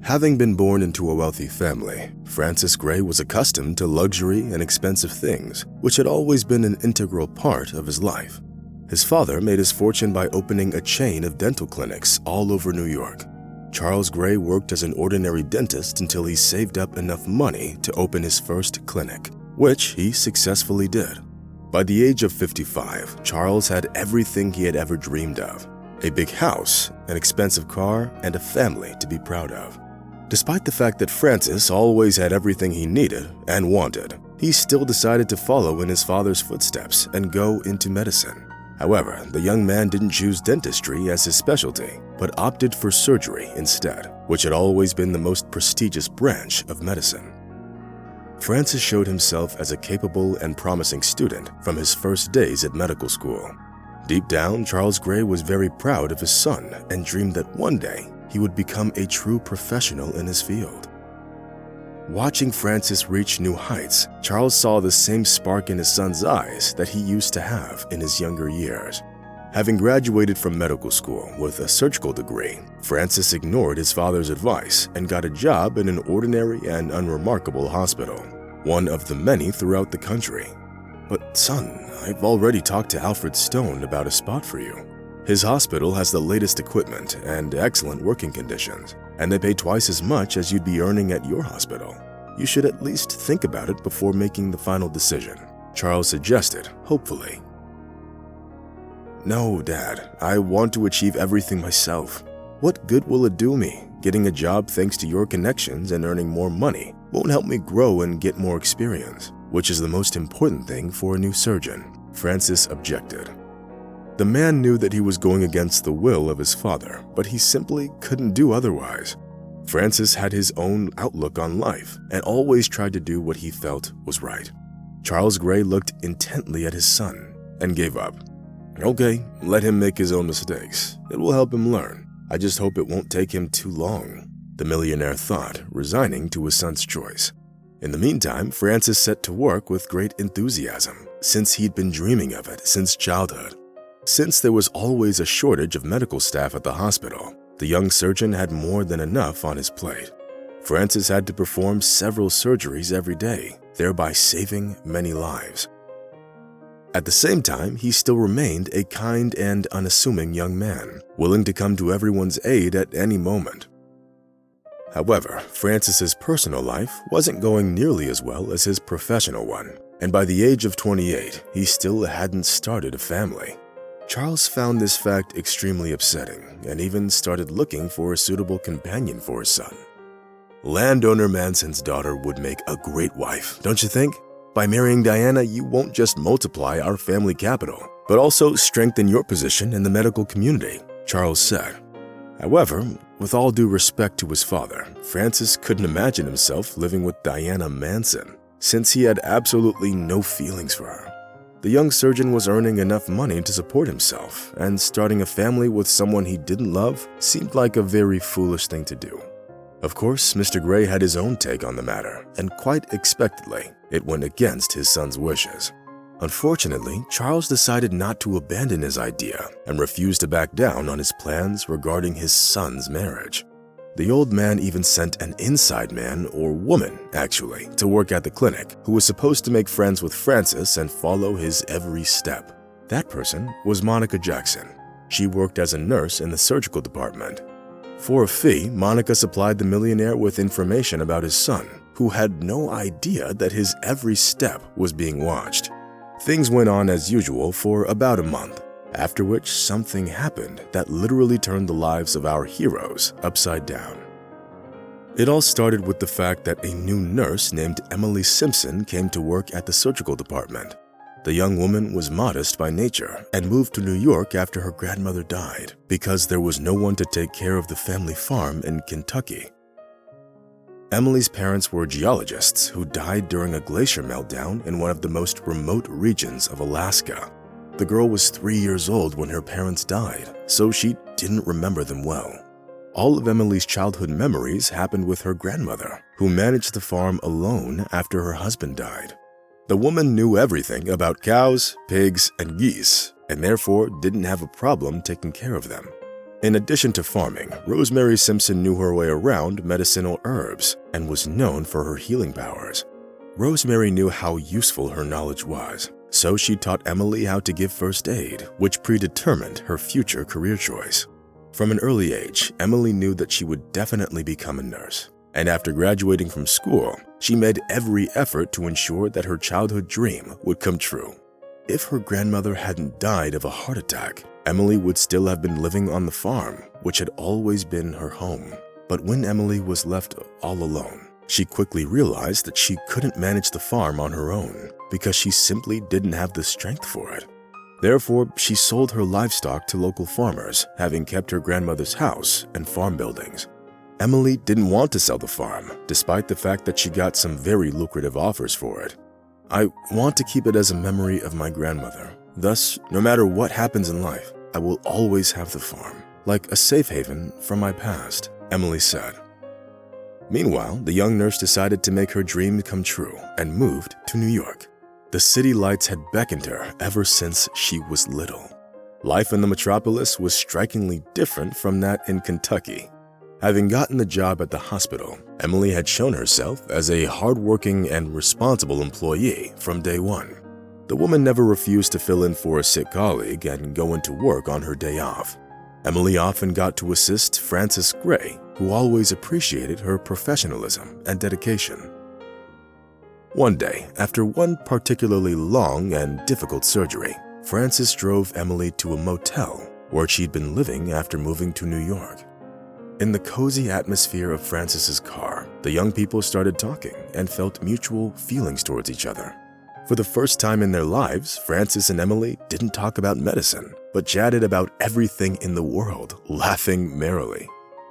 Having been born into a wealthy family, Francis Gray was accustomed to luxury and expensive things, which had always been an integral part of his life. His father made his fortune by opening a chain of dental clinics all over New York. Charles Gray worked as an ordinary dentist until he saved up enough money to open his first clinic, which he successfully did. By the age of 55, Charles had everything he had ever dreamed of: a big house, an expensive car, and a family to be proud of. Despite the fact that Francis always had everything he needed and wanted, he still decided to follow in his father's footsteps and go into medicine. However, the young man didn't choose dentistry as his specialty, but opted for surgery instead, which had always been the most prestigious branch of medicine. Francis showed himself as a capable and promising student from his first days at medical school. Deep down, Charles Gray was very proud of his son and dreamed that one day he would become a true professional in his field. Watching Francis reach new heights, Charles saw the same spark in his son's eyes that he used to have in his younger years. Having graduated from medical school with a surgical degree, Francis ignored his father's advice and got a job in an ordinary and unremarkable hospital, one of the many throughout the country. "But son, I've already talked to Alfred Stone about a spot for you. His hospital has the latest equipment and excellent working conditions, and they pay twice as much as you'd be earning at your hospital. You should at least think about it before making the final decision," Charles suggested, hopefully. "No, Dad, I want to achieve everything myself. What good will it do me? Getting a job thanks to your connections and earning more money won't help me grow and get more experience, which is the most important thing for a new surgeon," Francis objected. The man knew that he was going against the will of his father, but he simply couldn't do otherwise. Francis had his own outlook on life and always tried to do what he felt was right. Charles Gray looked intently at his son and gave up. "Okay, let him make his own mistakes. It will help him learn. I just hope it won't take him too long," the millionaire thought, resigning to his son's choice. In the meantime, Francis set to work with great enthusiasm, since he'd been dreaming of it since childhood. Since there was always a shortage of medical staff at the hospital, the young surgeon had more than enough on his plate. Francis had to perform several surgeries every day, thereby saving many lives. At the same time, he still remained a kind and unassuming young man, willing to come to everyone's aid at any moment. However, Francis's personal life wasn't going nearly as well as his professional one, and by the age of 28, he still hadn't started a family. Charles found this fact extremely upsetting and even started looking for a suitable companion for his son. Landowner Manson's daughter would make a great wife, don't you think? By marrying Diana, you won't just multiply our family capital, but also strengthen your position in the medical community, Charles said. However, with all due respect to his father, Francis couldn't imagine himself living with Diana Manson, since he had absolutely no feelings for her. The young surgeon was earning enough money to support himself, and starting a family with someone he didn't love seemed like a very foolish thing to do. Of course, Mr. Gray had his own take on the matter, and quite expectedly, it went against his son's wishes. Unfortunately, Charles decided not to abandon his idea and refused to back down on his plans regarding his son's marriage. The old man even sent an inside man, or woman actually, to work at the clinic, who was supposed to make friends with Francis and follow his every step. That person was Monica Jackson. She worked as a nurse in the surgical department. For a fee, Monica supplied the millionaire with information about his son, who had no idea that his every step was being watched. Things went on as usual for about a month, after which something happened that literally turned the lives of our heroes upside down. It all started with the fact that a new nurse named Emily Simpson came to work at the surgical department. The young woman was modest by nature and moved to New York after her grandmother died because there was no one to take care of the family farm in Kentucky. Emily's parents were geologists who died during a glacier meltdown in one of the most remote regions of Alaska. The girl was 3 years old when her parents died, so she didn't remember them well. All of Emily's childhood memories happened with her grandmother, who managed the farm alone after her husband died. The woman knew everything about cows, pigs, and geese, and therefore didn't have a problem taking care of them. In addition to farming, Rosemary Simpson knew her way around medicinal herbs and was known for her healing powers. Rosemary knew how useful her knowledge was, so she taught Emily how to give first aid, which predetermined her future career choice. From an early age, Emily knew that she would definitely become a nurse, and after graduating from school, she made every effort to ensure that her childhood dream would come true. If her grandmother hadn't died of a heart attack, Emily would still have been living on the farm, which had always been her home. But when Emily was left all alone, she quickly realized that she couldn't manage the farm on her own because she simply didn't have the strength for it. Therefore, she sold her livestock to local farmers, having kept her grandmother's house and farm buildings. Emily didn't want to sell the farm, despite the fact that she got some very lucrative offers for it. "I want to keep it as a memory of my grandmother. Thus, no matter what happens in life, I will always have the farm, like a safe haven from my past," Emily said. Meanwhile, the young nurse decided to make her dream come true and moved to New York. The city lights had beckoned her ever since she was little. Life in the metropolis was strikingly different from that in Kentucky. Having gotten the job at the hospital, Emily had shown herself as a hardworking and responsible employee from day one. The woman never refused to fill in for a sick colleague and go into work on her day off. Emily often got to assist Frances Gray, who always appreciated her professionalism and dedication. One day, after one particularly long and difficult surgery, Frances drove Emily to a motel where she'd been living after moving to New York. In the cozy atmosphere of Frances's car, the young people started talking and felt mutual feelings towards each other. For the first time in their lives, Frances and Emily didn't talk about medicine, but chatted about everything in the world, laughing merrily.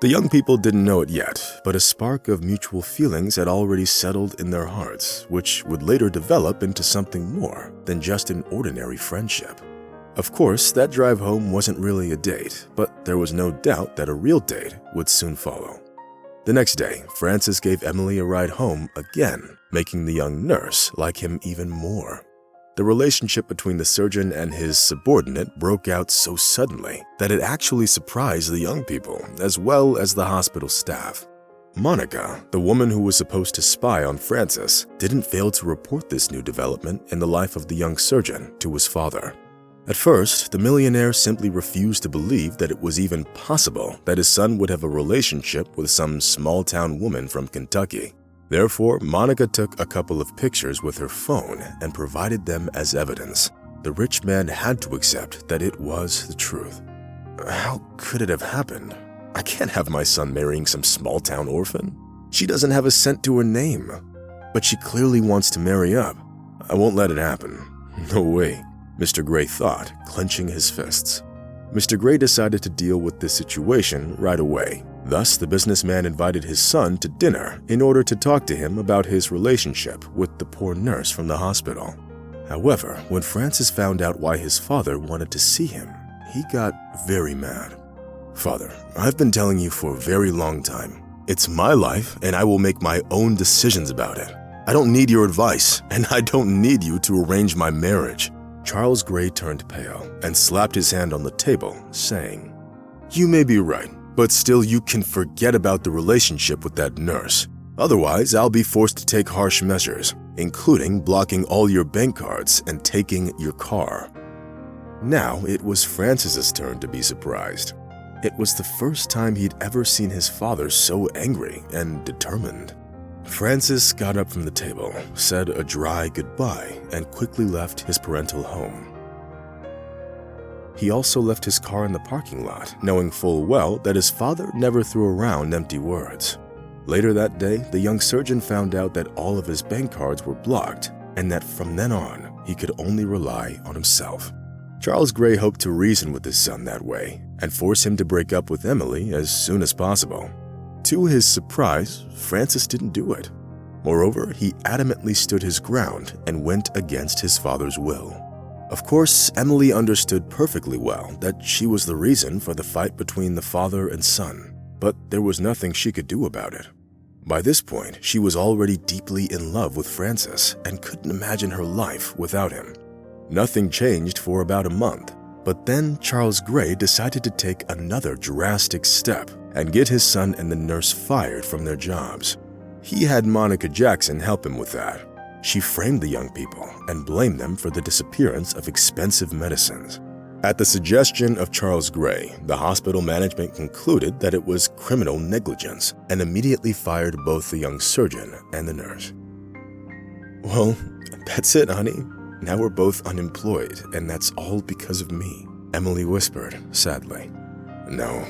The young people didn't know it yet, but a spark of mutual feelings had already settled in their hearts, which would later develop into something more than just an ordinary friendship. Of course, that drive home wasn't really a date, but there was no doubt that a real date would soon follow. The next day, Frances gave Emily a ride home again, making the young nurse like him even more. The relationship between the surgeon and his subordinate broke out so suddenly that it actually surprised the young people as well as the hospital staff. Monica, the woman who was supposed to spy on Frances, didn't fail to report this new development in the life of the young surgeon to his father. At first, the millionaire simply refused to believe that it was even possible that his son would have a relationship with some small-town woman from Kentucky. Therefore, Monica took a couple of pictures with her phone and provided them as evidence. The rich man had to accept that it was the truth. How could it have happened? I can't have my son marrying some small-town orphan. She doesn't have a cent to her name. But she clearly wants to marry up. I won't let it happen. No way, Mr. Gray thought, clenching his fists. Mr. Gray decided to deal with this situation right away. Thus, the businessman invited his son to dinner in order to talk to him about his relationship with the poor nurse from the hospital. However, when Frances found out why his father wanted to see him, he got very mad. "Father, I've been telling you for a very long time. It's my life and I will make my own decisions about it. I don't need your advice and I don't need you to arrange my marriage." Charles Gray turned pale and slapped his hand on the table, saying, "You may be right, but still you can forget about the relationship with that nurse. Otherwise, I'll be forced to take harsh measures, including blocking all your bank cards and taking your car." Now it was Frances's turn to be surprised. It was the first time he'd ever seen his father so angry and determined. Frances got up from the table, said a dry goodbye, and quickly left his parental home. He also left his car in the parking lot, knowing full well that his father never threw around empty words. Later that day, the young surgeon found out that all of his bank cards were blocked, and that from then on, he could only rely on himself. Charles Gray hoped to reason with his son that way and force him to break up with Emily as soon as possible. To his surprise, Frances didn't do it. Moreover, he adamantly stood his ground and went against his father's will. Of course, Emily understood perfectly well that she was the reason for the fight between the father and son, but there was nothing she could do about it. By this point, she was already deeply in love with Frances and couldn't imagine her life without him. Nothing changed for about a month, But then Charles Gray decided to take another drastic step and get his son and the nurse fired from their jobs. He had Monica Jackson help him with that. She framed the young people and blamed them for the disappearance of expensive medicines. At the suggestion of Charles Gray, the hospital management concluded that it was criminal negligence and immediately fired both the young surgeon and the nurse. "Well, that's it, honey. Now we're both unemployed, and that's all because of me," Emily whispered sadly. "No,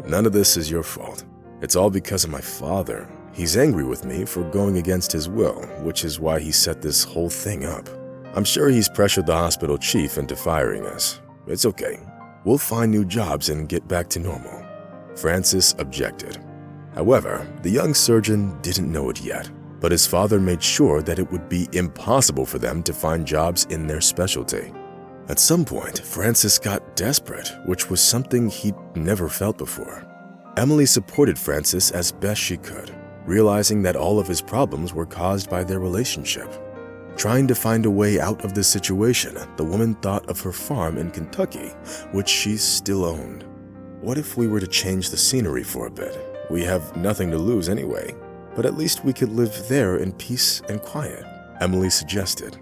none of this is your fault. It's all because of my father. He's angry with me for going against his will, which is why he set this whole thing up. I'm sure he's pressured the hospital chief into firing us. It's okay. We'll find new jobs and get back to normal." Francis objected. However, the young surgeon didn't know it yet, but his father made sure that it would be impossible for them to find jobs in their specialty. At some point, Francis got desperate, which was something he'd never felt before. Emily supported Francis as best she could, realizing that all of his problems were caused by their relationship. Trying to find a way out of this situation, the woman thought of her farm in Kentucky, which she still owned. "What if we were to change the scenery for a bit? We have nothing to lose anyway, but at least we could live there in peace and quiet," Emily suggested.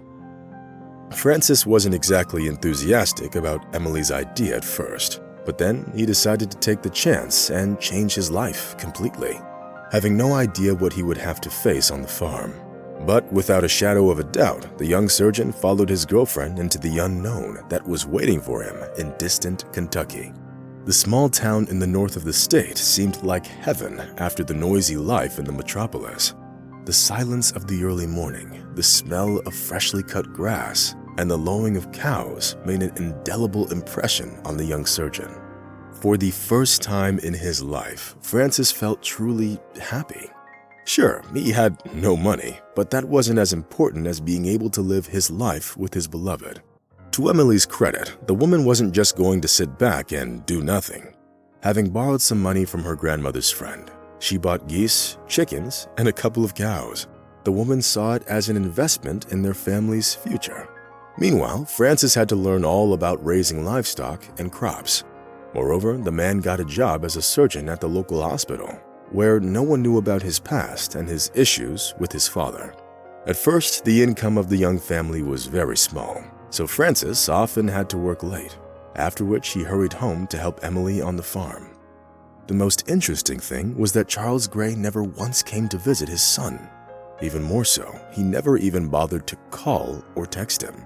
Francis wasn't exactly enthusiastic about Emily's idea at first, but then he decided to take the chance and change his life completely, having no idea what he would have to face on the farm. But without a shadow of a doubt, the young surgeon followed his girlfriend into the unknown that was waiting for him in distant Kentucky. The small town in the north of the state seemed like heaven after the noisy life in the metropolis. The silence of the early morning, the smell of freshly cut grass, and the lowing of cows made an indelible impression on the young surgeon. For the first time in his life, Francis felt truly happy. Sure, he had no money, but that wasn't as important as being able to live his life with his beloved. To Emily's credit, the woman wasn't just going to sit back and do nothing. Having borrowed some money from her grandmother's friend, she bought geese, chickens, and a couple of cows. The woman saw it as an investment in their family's future. Meanwhile, Francis had to learn all about raising livestock and crops. Moreover, the man got a job as a surgeon at the local hospital, where no one knew about his past and his issues with his father. At first, the income of the young family was very small, so Francis often had to work late, after which he hurried home to help Emily on the farm. The most interesting thing was that Charles Gray never once came to visit his son. Even more so, he never even bothered to call or text him.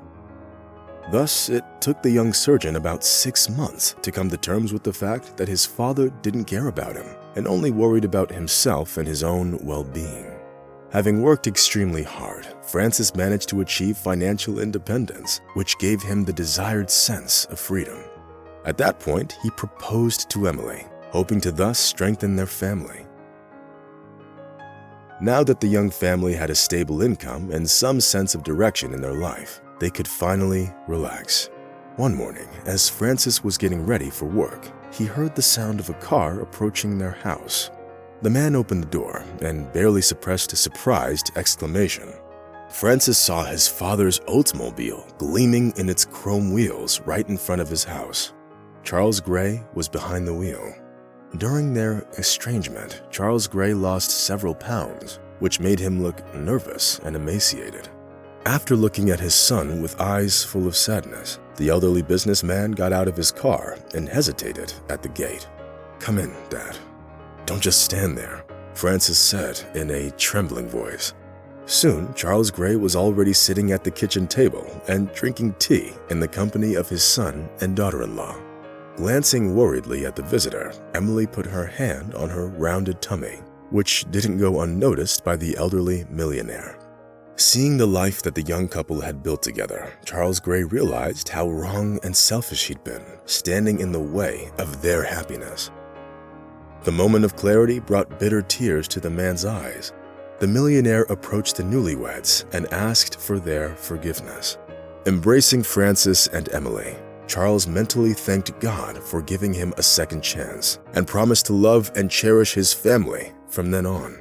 Thus, it took the young surgeon about 6 months to come to terms with the fact that his father didn't care about him and only worried about himself and his own well-being. Having worked extremely hard, Francis managed to achieve financial independence, which gave him the desired sense of freedom. At that point, he proposed to Emily, hoping to thus strengthen their family. Now that the young family had a stable income and some sense of direction in their life, they could finally relax. One morning, as Francis was getting ready for work, he heard the sound of a car approaching their house. The man opened the door and barely suppressed a surprised exclamation. Francis saw his father's Oldsmobile gleaming in its chrome wheels right in front of his house. Charles Gray was behind the wheel. During their estrangement, Charles Gray lost several pounds, which made him look nervous and emaciated. After looking at his son with eyes full of sadness, the elderly businessman got out of his car and hesitated at the gate. "Come in, Dad. Don't just stand there," Francis said in a trembling voice. Soon, Charles Gray was already sitting at the kitchen table and drinking tea in the company of his son and daughter-in-law. Glancing worriedly at the visitor, Emily put her hand on her rounded tummy, which didn't go unnoticed by the elderly millionaire. Seeing the life that the young couple had built together, Charles Gray realized how wrong and selfish he'd been, standing in the way of their happiness. The moment of clarity brought bitter tears to the man's eyes. The millionaire approached the newlyweds and asked for their forgiveness. Embracing Francis and Emily, Charles mentally thanked God for giving him a second chance and promised to love and cherish his family from then on.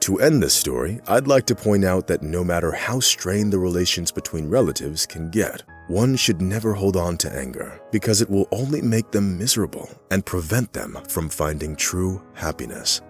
To end this story, I'd like to point out that no matter how strained the relations between relatives can get, One should never hold on to anger because it will only make them miserable and prevent them from finding true happiness.